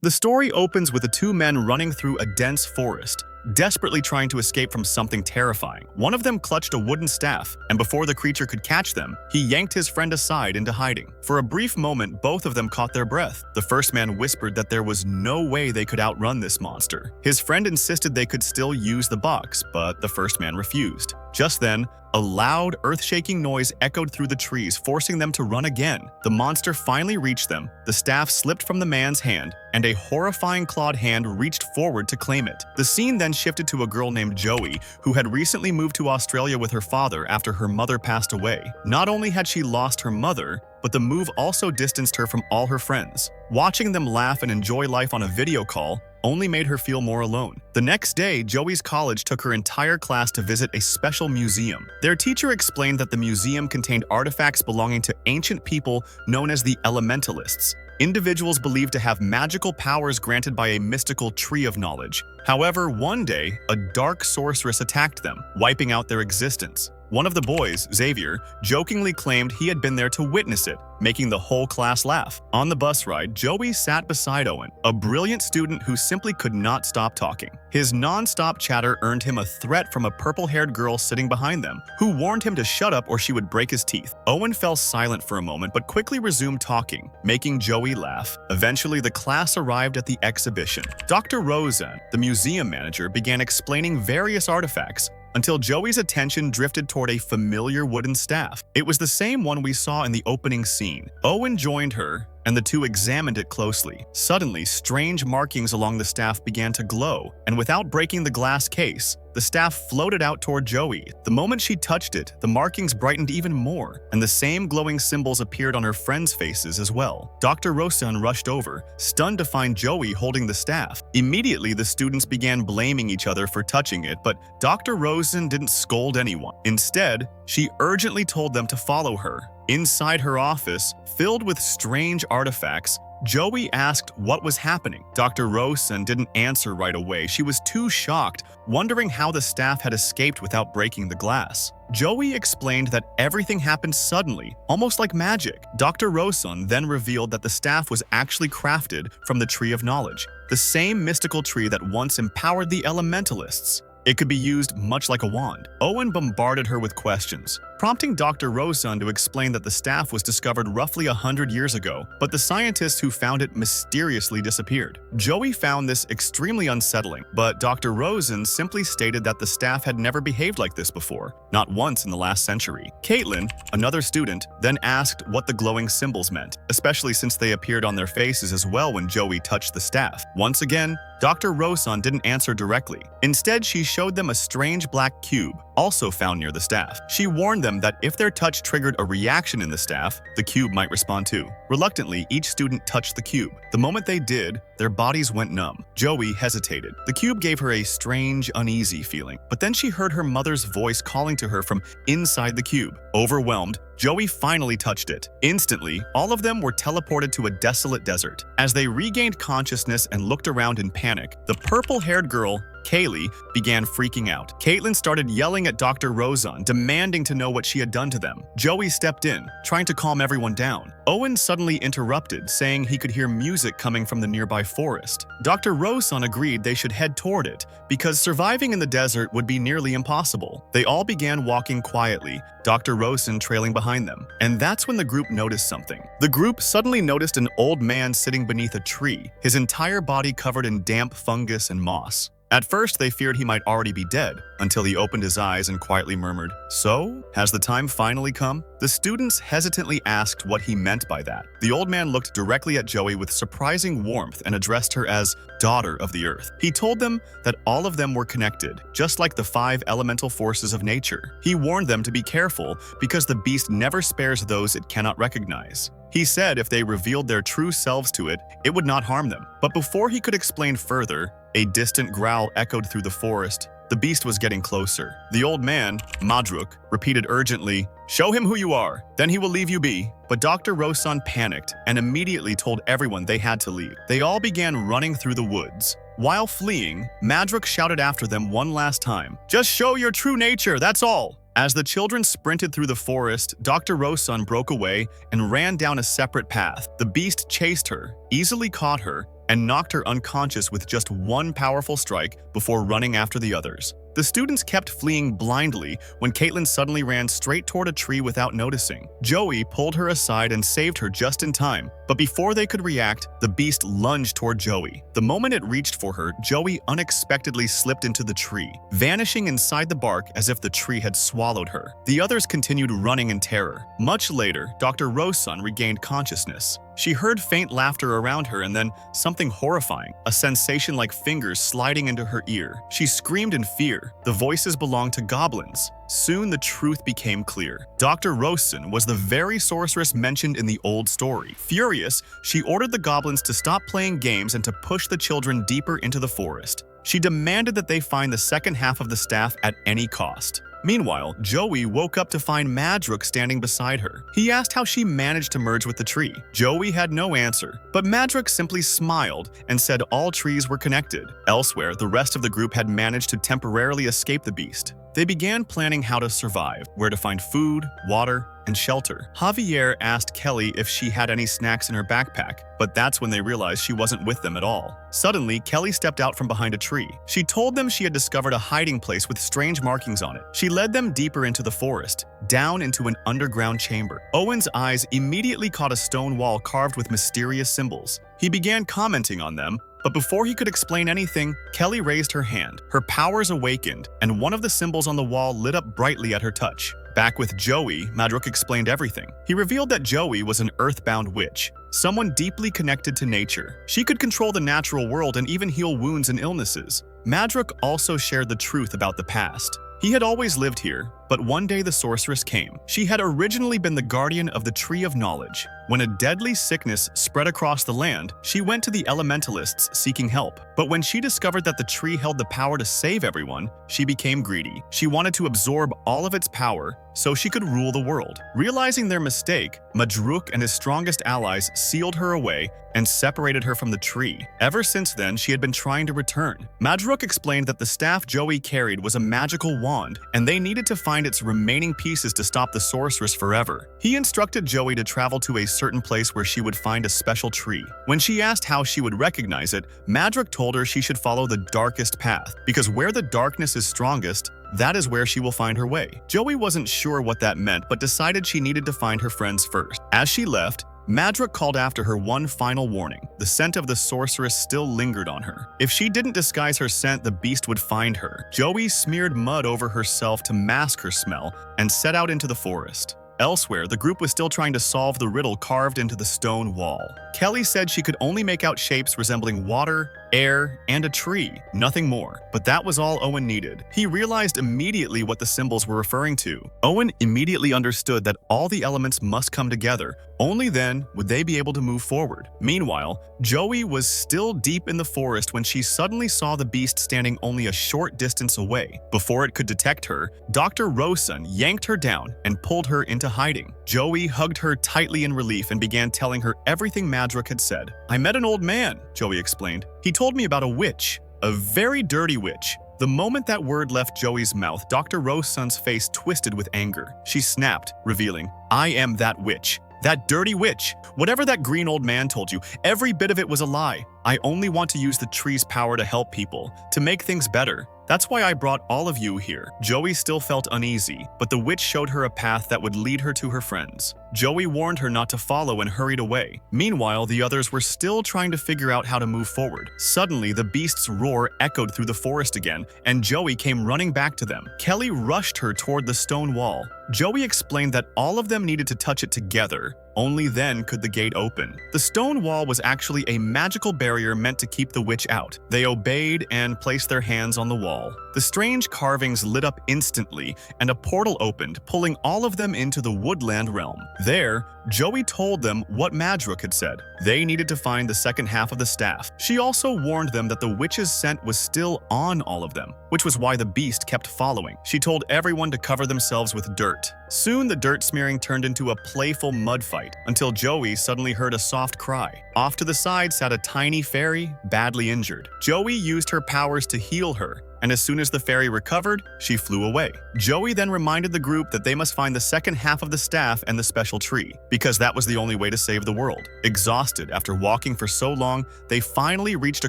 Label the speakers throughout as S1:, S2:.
S1: The story opens with the two men running through a dense forest, desperately trying to escape from something terrifying. One of them clutched a wooden staff, and before the creature could catch them, he yanked his friend aside into hiding. For a brief moment, both of them caught their breath. The first man whispered that there was no way they could outrun this monster. His friend insisted they could still use the box, but the first man refused. Just then, a loud, earth-shaking noise echoed through the trees, forcing them to run again. The monster finally reached them, the staff slipped from the man's hand, and a horrifying clawed hand reached forward to claim it. The scene then shifted to a girl named Joey, who had recently moved to Australia with her father after her mother passed away. Not only had she lost her mother, but the move also distanced her from all her friends. Watching them laugh and enjoy life on a video call only made her feel more alone. The next day, Joey's college took her entire class to visit a special museum. Their teacher explained that the museum contained artifacts belonging to ancient people known as the elementalists, individuals believed to have magical powers granted by a mystical tree of knowledge. However, one day, a dark sorceress attacked them, wiping out their existence. One of the boys, Xavier, jokingly claimed he had been there to witness it, making the whole class laugh. On the bus ride, Joey sat beside Owen, a brilliant student who simply could not stop talking. His non-stop chatter earned him a threat from a purple-haired girl sitting behind them, who warned him to shut up or she would break his teeth. Owen fell silent for a moment but quickly resumed talking, making Joey laugh. Eventually, the class arrived at the exhibition. Dr. Rosen, the museum manager, began explaining various artifacts, until Joey's attention drifted toward a familiar wooden staff. It was the same one we saw in the opening scene. Owen joined her, and the two examined it closely. Suddenly, strange markings along the staff began to glow, and without breaking the glass case, the staff floated out toward Joey. The moment she touched it, the markings brightened even more, and the same glowing symbols appeared on her friends' faces as well. Dr. Rosen rushed over, stunned to find Joey holding the staff. Immediately, the students began blaming each other for touching it, but Dr. Rosen didn't scold anyone. Instead, she urgently told them to follow her. Inside her office, filled with strange artifacts, Joey asked what was happening. Dr. Rosen didn't answer right away. She was too shocked, wondering how the staff had escaped without breaking the glass. Joey explained that everything happened suddenly, almost like magic. Dr. Rosen then revealed that the staff was actually crafted from the Tree of Knowledge, the same mystical tree that once empowered the elementalists. It could be used much like a wand. Owen bombarded her with questions, prompting Dr. Rosen to explain that the staff was discovered roughly 100 years ago, but the scientists who found it mysteriously disappeared. Joey found this extremely unsettling, but Dr. Rosen simply stated that the staff had never behaved like this before, not once in the last century. Caitlin, another student, then asked what the glowing symbols meant, especially since they appeared on their faces as well when Joey touched the staff. Once again, Dr. Rosen didn't answer directly. Instead, she showed them a strange black cube, also found near the staff. She warned them that if their touch triggered a reaction in the staff, the cube might respond too. Reluctantly, each student touched the cube. The moment they did, their bodies went numb. Joey hesitated. The cube gave her a strange, uneasy feeling, but then she heard her mother's voice calling to her from inside the cube. Overwhelmed, Joey finally touched it. Instantly, all of them were teleported to a desolate desert. As they regained consciousness and looked around in panic, the purple-haired girl, Kaylee, began freaking out. Caitlin started yelling at Dr. Rosen, demanding to know what she had done to them. Joey stepped in, trying to calm everyone down. Owen suddenly interrupted, saying he could hear music coming from the nearby forest. Dr. Rosen agreed they should head toward it, because surviving in the desert would be nearly impossible. They all began walking quietly, Dr. Rosen trailing behind them. And that's when the group noticed something. The group suddenly noticed an old man sitting beneath a tree, his entire body covered in damp fungus and moss. At first, they feared he might already be dead, until he opened his eyes and quietly murmured, "So, has the time finally come?" The students hesitantly asked what he meant by that. The old man looked directly at Joey with surprising warmth and addressed her as Daughter of the Earth. He told them that all of them were connected, just like the 5 elemental forces of nature. He warned them to be careful because the beast never spares those it cannot recognize. He said if they revealed their true selves to it, it would not harm them. But before he could explain further, a distant growl echoed through the forest. The beast was getting closer. The old man, Madruk, repeated urgently, "Show him who you are, then he will leave you be." But Dr. Rosen panicked and immediately told everyone they had to leave. They all began running through the woods. While fleeing, Madruk shouted after them one last time, "Just show your true nature, that's all." As the children sprinted through the forest, Dr. Rosen broke away and ran down a separate path. The beast chased her, easily caught her, and knocked her unconscious with just one powerful strike before running after the others. The students kept fleeing blindly when Caitlin suddenly ran straight toward a tree without noticing. Joey pulled her aside and saved her just in time, but before they could react, the beast lunged toward Joey. The moment it reached for her, Joey unexpectedly slipped into the tree, vanishing inside the bark as if the tree had swallowed her. The others continued running in terror. Much later, Dr. Rosun regained consciousness. She heard faint laughter around her and then something horrifying, a sensation like fingers sliding into her ear. She screamed in fear. The voices belonged to goblins. Soon the truth became clear. Dr. Rosun was the very sorceress mentioned in the old story. Furious, she ordered the goblins to stop playing games and to push the children deeper into the forest. She demanded that they find the second half of the staff at any cost. Meanwhile, Joey woke up to find Madrook standing beside her. He asked how she managed to merge with the tree. Joey had no answer, but Madrook simply smiled and said all trees were connected. Elsewhere, the rest of the group had managed to temporarily escape the beast. They began planning how to survive, where to find food, water, and shelter. Javier asked Kelly if she had any snacks in her backpack, but that's when they realized she wasn't with them at all. Suddenly, Kelly stepped out from behind a tree. She told them she had discovered a hiding place with strange markings on it. She led them deeper into the forest, down into an underground chamber. Owen's eyes immediately caught a stone wall carved with mysterious symbols. He began commenting on them, but before he could explain anything, Kelly raised her hand. Her powers awakened, and one of the symbols on the wall lit up brightly at her touch. Back with Joey, Madrook explained everything. He revealed that Joey was an earthbound witch, someone deeply connected to nature. She could control the natural world and even heal wounds and illnesses. Madrook also shared the truth about the past. He had always lived here, but one day the sorceress came. She had originally been the guardian of the Tree of Knowledge. When a deadly sickness spread across the land, she went to the elementalists seeking help. But when she discovered that the tree held the power to save everyone, she became greedy. She wanted to absorb all of its power so she could rule the world. Realizing their mistake, Madrook and his strongest allies sealed her away and separated her from the tree. Ever since then, she had been trying to return. Madrook explained that the staff Joey carried was a magical wand, and they needed to find its remaining pieces to stop the sorceress forever. He instructed Joey to travel to a certain place where she would find a special tree. When she asked how she would recognize it, Madrook told her she should follow the darkest path, because where the darkness is strongest, that is where she will find her way. Joey wasn't sure what that meant, but decided she needed to find her friends first. As she left, Madrook called after her one final warning. The scent of the sorceress still lingered on her. If she didn't disguise her scent, the beast would find her. Joey smeared mud over herself to mask her smell and set out into the forest. Elsewhere, the group was still trying to solve the riddle carved into the stone wall. Kelly said she could only make out shapes resembling water, air, and a tree, nothing more. But that was all Owen needed. He realized immediately what the symbols were referring to. Owen immediately understood that all the elements must come together. Only then would they be able to move forward. Meanwhile, Joey was still deep in the forest when she suddenly saw the beast standing only a short distance away. Before it could detect her, Dr. Rosun yanked her down and pulled her into hiding. Joey hugged her tightly in relief and began telling her everything Madrook had said. "I met an old man," Joey explained. "He told me about a witch, a very dirty witch." The moment that word left Joey's mouth, Dr. Rosun's face twisted with anger. She snapped, revealing, "I am that witch. That dirty witch. Whatever that green old man told you, every bit of it was a lie. I only want to use the tree's power to help people, to make things better. That's why I brought all of you here." Joey still felt uneasy, but the witch showed her a path that would lead her to her friends. Joey warned her not to follow and hurried away. Meanwhile, the others were still trying to figure out how to move forward. Suddenly, the beast's roar echoed through the forest again, and Joey came running back to them. Kelly rushed her toward the stone wall. Joey explained that all of them needed to touch it together. Only then could the gate open. The stone wall was actually a magical barrier meant to keep the witch out. They obeyed and placed their hands on the wall. The strange carvings lit up instantly, and a portal opened, pulling all of them into the woodland realm. There, Joey told them what Madrook had said. They needed to find the second half of the staff. She also warned them that the witch's scent was still on all of them, which was why the beast kept following. She told everyone to cover themselves with dirt. Soon, the dirt smearing turned into a playful mud fight, until Joey suddenly heard a soft cry. Off to the side sat a tiny fairy, badly injured. Joey used her powers to heal her, and as soon as the fairy recovered, she flew away. Joey then reminded the group that they must find the second half of the staff and the special tree, because that was the only way to save the world. Exhausted after walking for so long, they finally reached a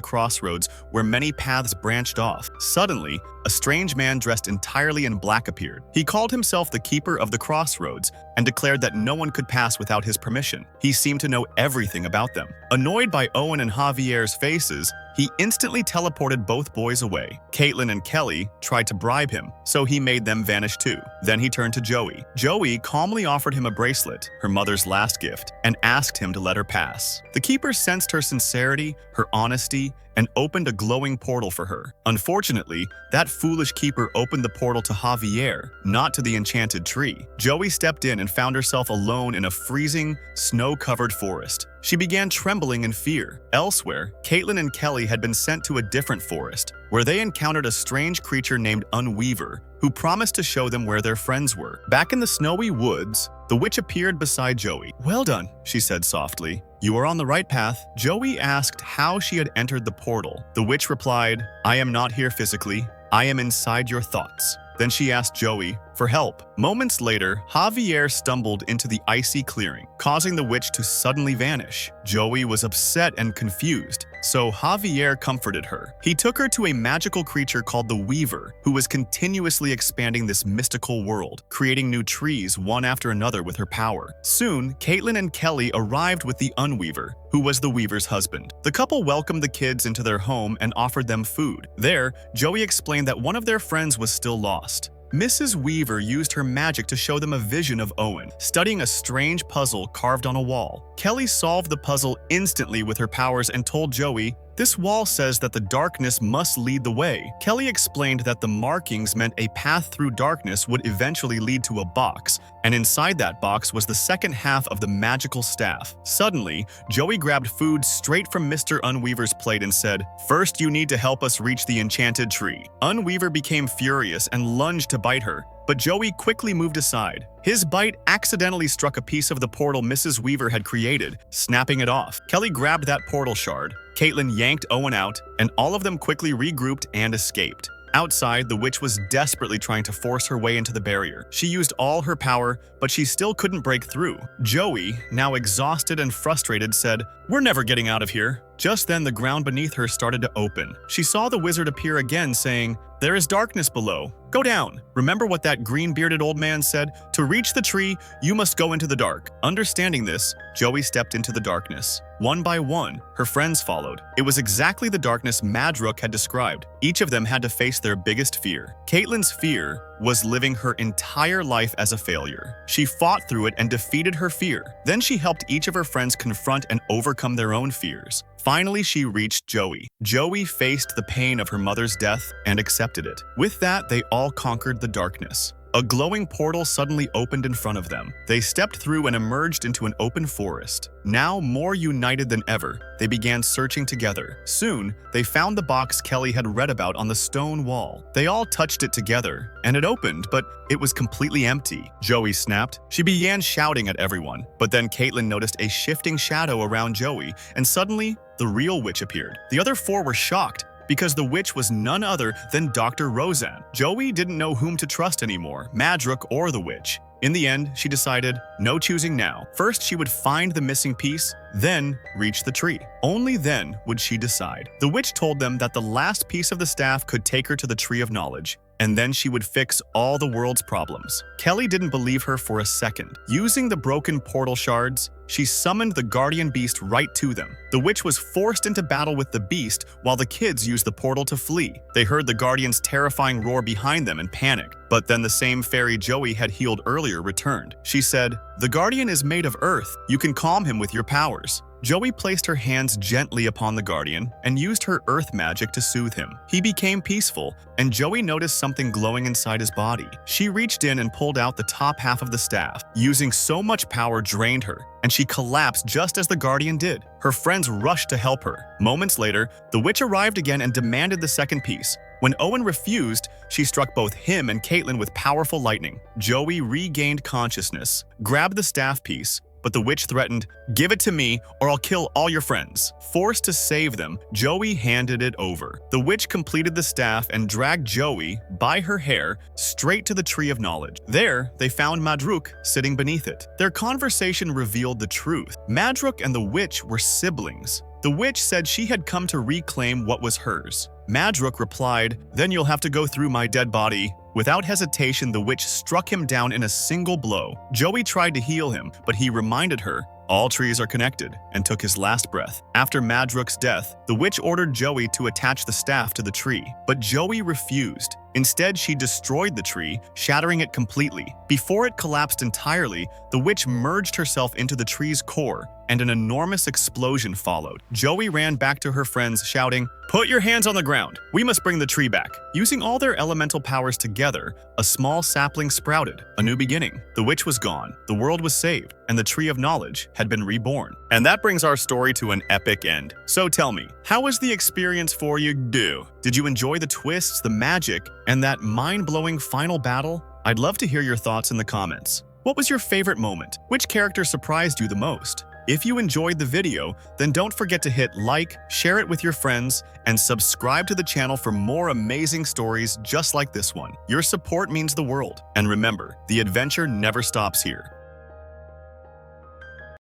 S1: crossroads where many paths branched off. Suddenly, a strange man dressed entirely in black appeared. He called himself the Keeper of the Crossroads and declared that no one could pass without his permission. He seemed to know everything about them. Annoyed by Owen and Javier's faces, he instantly teleported both boys away. Caitlin and Kelly tried to bribe him, so he made them vanish too. Then he turned to Joey. Joey calmly offered him a bracelet, her mother's last gift, and asked him to let her pass. The Keeper sensed her sincerity, her honesty, and opened a glowing portal for her. Unfortunately, that foolish Keeper opened the portal to Javier, not to the enchanted tree. Joey stepped in and found herself alone in a freezing, snow-covered forest. She began trembling in fear. Elsewhere, Caitlin and Kelly had been sent to a different forest, where they encountered a strange creature named Unweaver, who promised to show them where their friends were. Back in the snowy woods, the witch appeared beside Joey. "Well done," she said softly. "You are on the right path." Joey asked how she had entered the portal. The witch replied, "I am not here physically. I am inside your thoughts." Then she asked Joey for help. Moments later, Javier stumbled into the icy clearing, causing the witch to suddenly vanish. Joey was upset and confused, so Javier comforted her. He took her to a magical creature called the Weaver, who was continuously expanding this mystical world, creating new trees one after another with her power. Soon, Caitlin and Kelly arrived with the Unweaver, who was the Weaver's husband. The couple welcomed the kids into their home and offered them food. There, Joey explained that one of their friends was still lost. Mrs. Weaver used her magic to show them a vision of Owen, studying a strange puzzle carved on a wall. Kelly solved the puzzle instantly with her powers and told Joey, "This wall says that the darkness must lead the way." Kelly explained that the markings meant a path through darkness would eventually lead to a box, and inside that box was the second half of the magical staff. Suddenly, Joey grabbed food straight from Mr. Unweaver's plate and said, "First, you need to help us reach the enchanted tree." Unweaver became furious and lunged to bite her, but Joey quickly moved aside. His bite accidentally struck a piece of the portal Mrs. Weaver had created, snapping it off. Kelly grabbed that portal shard. Caitlin yanked Owen out, and all of them quickly regrouped and escaped. Outside, the witch was desperately trying to force her way into the barrier. She used all her power, but she still couldn't break through. Joey, now exhausted and frustrated, said, "We're never getting out of here." Just then, the ground beneath her started to open. She saw the wizard appear again, saying, "There is darkness below. Go down." Remember what that green-bearded old man said? To reach the tree, you must go into the dark. Understanding this, Joey stepped into the darkness. One by one, her friends followed. It was exactly the darkness Madrook had described. Each of them had to face their biggest fear. Caitlin's fear was living her entire life as a failure. She fought through it and defeated her fear. Then she helped each of her friends confront and overcome their own fears. Finally, she reached Joey. Joey faced the pain of her mother's death and accepted it. With that, they all conquered the darkness. A glowing portal suddenly opened in front of them. They stepped through and emerged into an open forest. Now more united than ever, they began searching together. Soon, they found the box Kelly had read about on the stone wall. They all touched it together, and it opened, but it was completely empty. Joey snapped. She began shouting at everyone, but then Caitlin noticed a shifting shadow around Joey, and suddenly, the real witch appeared. The other four were shocked, because the witch was none other than Dr. Roseanne. Joey didn't know whom to trust anymore, Madrook or the witch. In the end, she decided, no choosing now. First, she would find the missing piece, then reach the tree. Only then would she decide. The witch told them that the last piece of the staff could take her to the Tree of Knowledge, and then she would fix all the world's problems. Kelly didn't believe her for a second. Using the broken portal shards, she summoned the guardian beast right to them. The witch was forced into battle with the beast while the kids used the portal to flee. They heard the guardian's terrifying roar behind them and panicked. But then the same fairy Joey had healed earlier returned. She said, "The guardian is made of earth. You can calm him with your powers." Joey placed her hands gently upon the guardian and used her earth magic to soothe him. He became peaceful, and Joey noticed something glowing inside his body. She reached in and pulled out the top half of the staff. Using so much power drained her, and she collapsed just as the guardian did. Her friends rushed to help her. Moments later, the witch arrived again and demanded the second piece. When Owen refused, she struck both him and Caitlin with powerful lightning. Joey regained consciousness, grabbed the staff piece, but but the witch threatened, "Give it to me or I'll kill all your friends." Forced to save them, Joey handed it over. The witch completed the staff and dragged Joey, by her hair, straight to the Tree of Knowledge. There, they found Madruk sitting beneath it. Their conversation revealed the truth. Madruk and the witch were siblings. The witch said she had come to reclaim what was hers. Madruk replied, "Then you'll have to go through my dead body." Without hesitation, the witch struck him down in a single blow. Joey tried to heal him, but he reminded her, "All trees are connected," and took his last breath. After Madruk's death, the witch ordered Joey to attach the staff to the tree, but Joey refused. Instead, she destroyed the tree, shattering it completely. Before it collapsed entirely, the witch merged herself into the tree's core, and an enormous explosion followed. Joey ran back to her friends, shouting, "Put your hands on the ground! We must bring the tree back!" Using all their elemental powers together, a small sapling sprouted. A new beginning. The witch was gone, the world was saved, and the Tree of Knowledge had been reborn. And that brings our story to an epic end. So tell me, how was the experience for you? Did you enjoy the twists, the magic, and that mind-blowing final battle? I'd love to hear your thoughts in the comments. What was your favorite moment? Which character surprised you the most? If you enjoyed the video, then don't forget to hit like, share it with your friends, and subscribe to the channel for more amazing stories just like this one. Your support means the world. And remember, the adventure never stops here.